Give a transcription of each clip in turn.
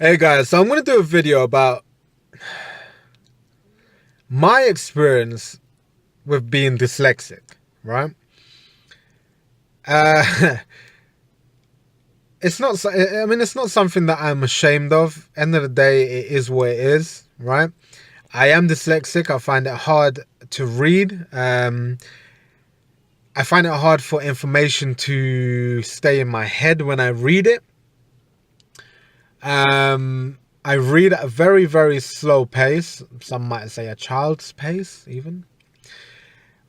Hey guys, so I'm going to do a video about my experience with being dyslexic, right? Uh, it's not, it's not something that I'm ashamed of. End of the day, it is what it is, right? I am dyslexic. I find it hard to read. I find it hard for information to stay in my head when I read it. I read at a very, very slow pace. Some might say a child's pace, even.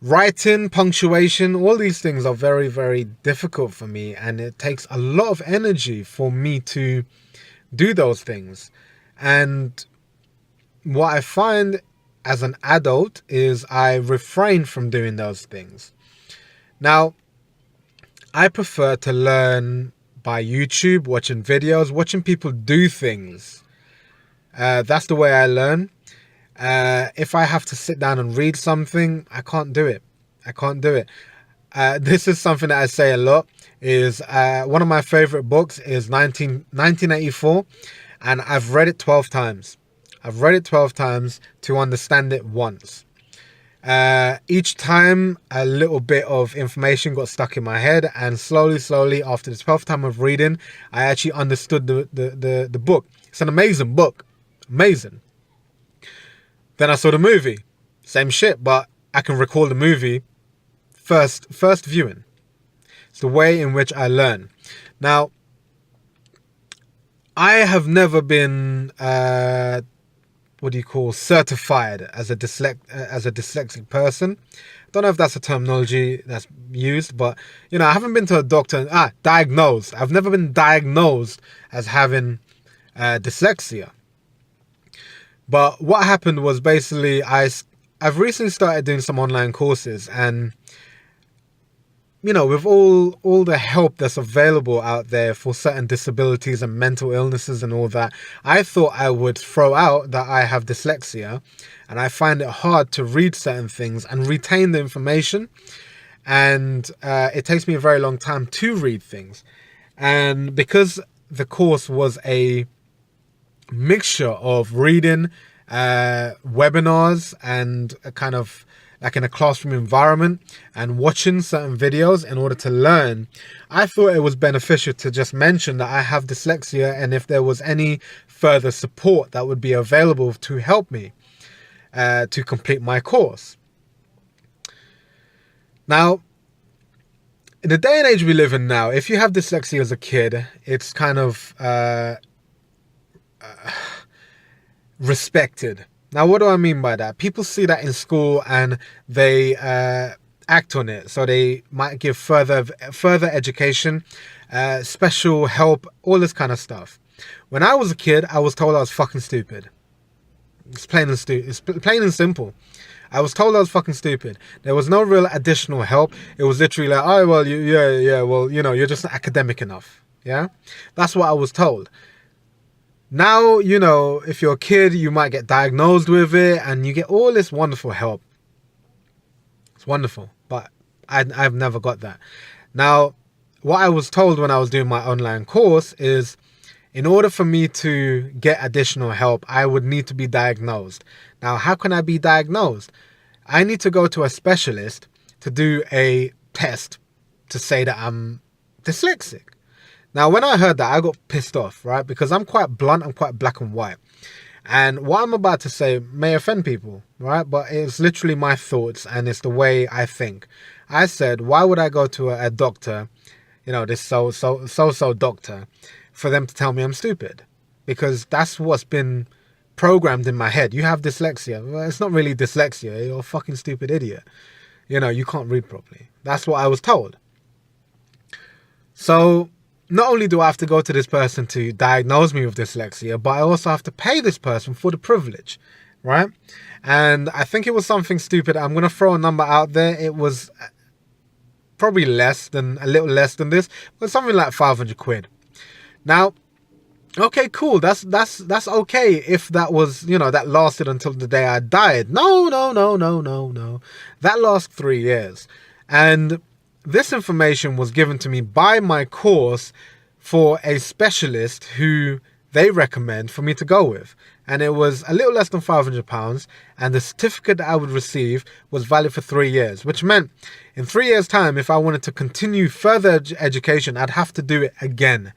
Writing, punctuation, all these things are very, very difficult for me, and it takes a lot of energy for me to do those things. And what I find as an adult is I refrain from doing those things. Now, I prefer to learn by YouTube, watching videos, watching people do things. That's the way I learn. If I have to sit down and read something, I can't do it. I can't do it. This is something that I say a lot. Is one of my favorite books is 1984, and I've read it 12 times. I've read it 12 times to understand it once. Each time a little bit of information got stuck in my head, and slowly after the 12th time of reading, I actually understood the book. It's an amazing book. Amazing. Then I saw the movie. Same shit, but I can recall the movie first viewing. It's the way in which I learn. Now, I have never been certified as a dyslexic person. I don't know if that's a terminology that's used, but I haven't been to a doctor. Diagnosed. I've never been diagnosed as having dyslexia. But what happened was basically I've recently started doing some online courses, and with all the help that's available out there for certain disabilities and mental illnesses and all that, I thought I would throw out that I have dyslexia, and I find it hard to read certain things and retain the information, and it takes me a very long time to read things. And because the course was a mixture of reading, webinars, and a kind of like in a classroom environment, and watching certain videos in order to learn, I thought it was beneficial to just mention that I have dyslexia, and if there was any further support that would be available to help me to complete my course. Now, in the day and age we live in now, if you have dyslexia as a kid, it's kind of respected. Now, what do I mean by that? People see that in school and they act on it. So they might give further education, special help, all this kind of stuff. When I was a kid, I was told I was fucking stupid. It's plain and simple. I was told I was fucking stupid. There was no real additional help. It was literally like, oh, well, you're just not academic enough. Yeah? That's what I was told. Now, if you're a kid, you might get diagnosed with it and you get all this wonderful help. It's wonderful, but I've never got that. Now, what I was told when I was doing my online course is in order for me to get additional help, I would need to be diagnosed. Now, how can I be diagnosed? I need to go to a specialist to do a test to say that I'm dyslexic. Now, when I heard that, I got pissed off, right? Because I'm quite blunt, I'm quite black and white. And what I'm about to say may offend people, right? But it's literally my thoughts, and it's the way I think. I said, why would I go to a doctor, this so doctor, for them to tell me I'm stupid? Because that's what's been programmed in my head. You have dyslexia. Well, it's not really dyslexia. You're a fucking stupid idiot. You can't read properly. That's what I was told. So not only do I have to go to this person to diagnose me with dyslexia, but I also have to pay this person for the privilege, right? And I think it was something stupid. I'm going to throw a number out there. It was probably a little less than this, but something like 500 quid. Now, okay, cool. That's okay if that was, that lasted until the day I died. No. That lasts 3 years. And this information was given to me by my course for a specialist who they recommend for me to go with. And it was a little less than £500, and the certificate that I would receive was valid for 3 years, which meant in 3 years' time, if I wanted to continue further education, I'd have to do it again.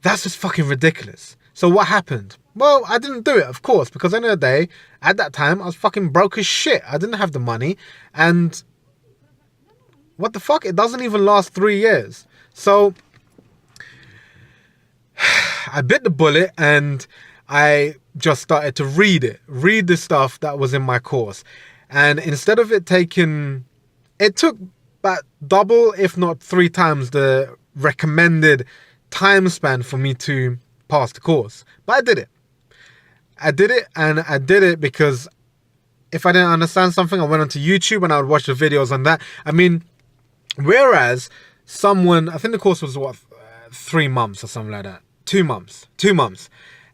That's just fucking ridiculous. So what happened? Well, I didn't do it, of course, because at the end of the day, at that time, I was fucking broke as shit. I didn't have the money, and what the fuck? It doesn't even last 3 years. So I bit the bullet and I just started to read the stuff that was in my course. And instead of it took about double, if not 3 times the recommended time span for me to pass the course. But I did it. And I did it because if I didn't understand something, I went onto YouTube and I would watch the videos on that. I mean, whereas someone, I think the course was 3 months or something like that. 2 months.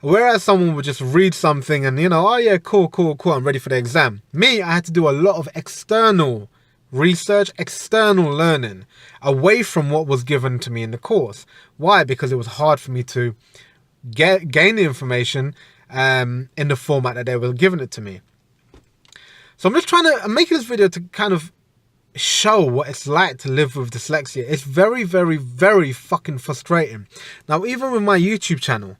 Whereas someone would just read something and, oh yeah, cool, I'm ready for the exam. Me, I had to do a lot of external research, external learning, away from what was given to me in the course. Why? Because it was hard for me to gain the information in the format that they were giving it to me. So I'm making this video to kind of show what it's like to live with dyslexia. It's very, very, very fucking frustrating. Now, even with my YouTube channel,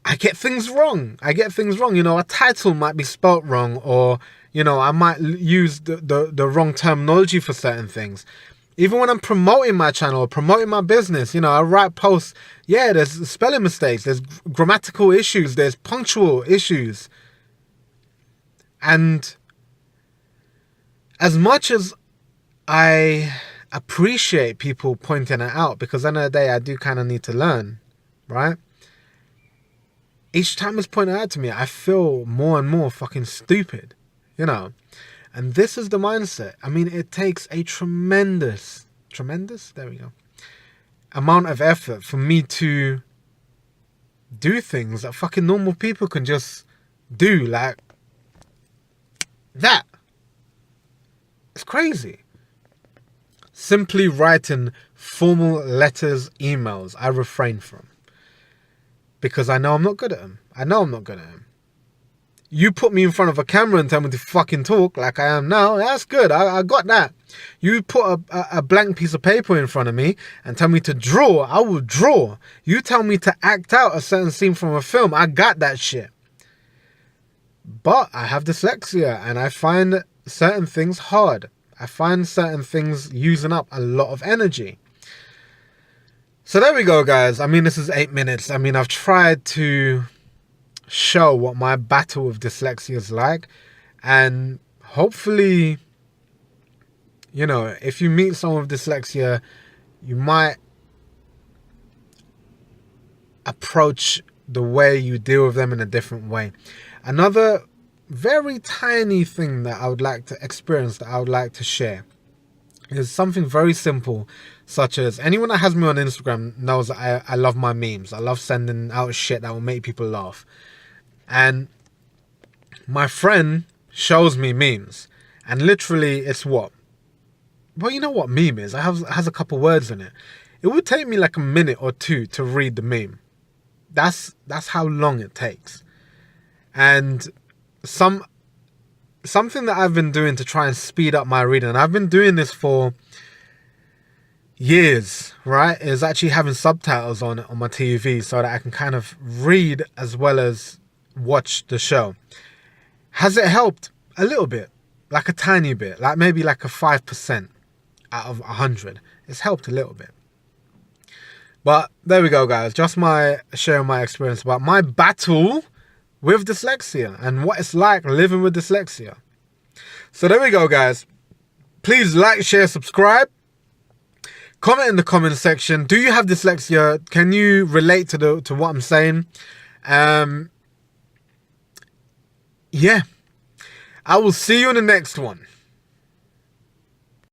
I get things wrong. A title might be spelt wrong, or, I might use the wrong terminology for certain things. Even when I'm promoting my channel, or promoting my business, I write posts. Yeah, there's spelling mistakes, there's grammatical issues, there's punctual issues. And as much as I appreciate people pointing it out, because at the end of the day, I do kind of need to learn, right? Each time it's pointed out to me, I feel more and more fucking stupid, And this is the mindset. I mean, it takes a tremendous, there we go, amount of effort for me to do things that fucking normal people can just do, like that. It's crazy. Simply writing formal letters, emails, I refrain from. Because I know I'm not good at them. You put me in front of a camera and tell me to fucking talk like I am now, that's good. I got that. You put a blank piece of paper in front of me and tell me to draw, I will draw. You tell me to act out a certain scene from a film, I got that shit. But I have dyslexia and I find certain things hard. I find certain things using up a lot of energy. So there we go, guys. I mean, this is 8 minutes. I mean, I've tried to show what my battle with dyslexia is like. And hopefully, if you meet someone with dyslexia, you might approach the way you deal with them in a different way. Another very tiny thing that I would like to experience, that I would like to share, is something very simple, such as anyone that has me on Instagram knows that I love my memes. I love sending out shit that will make people laugh. And my friend shows me memes, and literally it's what? Well, you know what meme is? It has a couple words in it. It would take me like a minute or two to read the meme. That's how long it takes. And something that I've been doing to try and speed up my reading, and I've been doing this for years, right, is actually having subtitles on my TV so that I can kind of read as well as watch the show. Has it helped? A little bit, like a tiny bit, like maybe like a 5% out of 100. It's helped a little bit. But there we go, guys. Just sharing my experience about my battle with dyslexia and what it's like living with dyslexia. So there we go, guys. Please like, share, subscribe. Comment in the comment section. Do you have dyslexia? Can you relate to what I'm saying? Yeah. I will see you in the next one.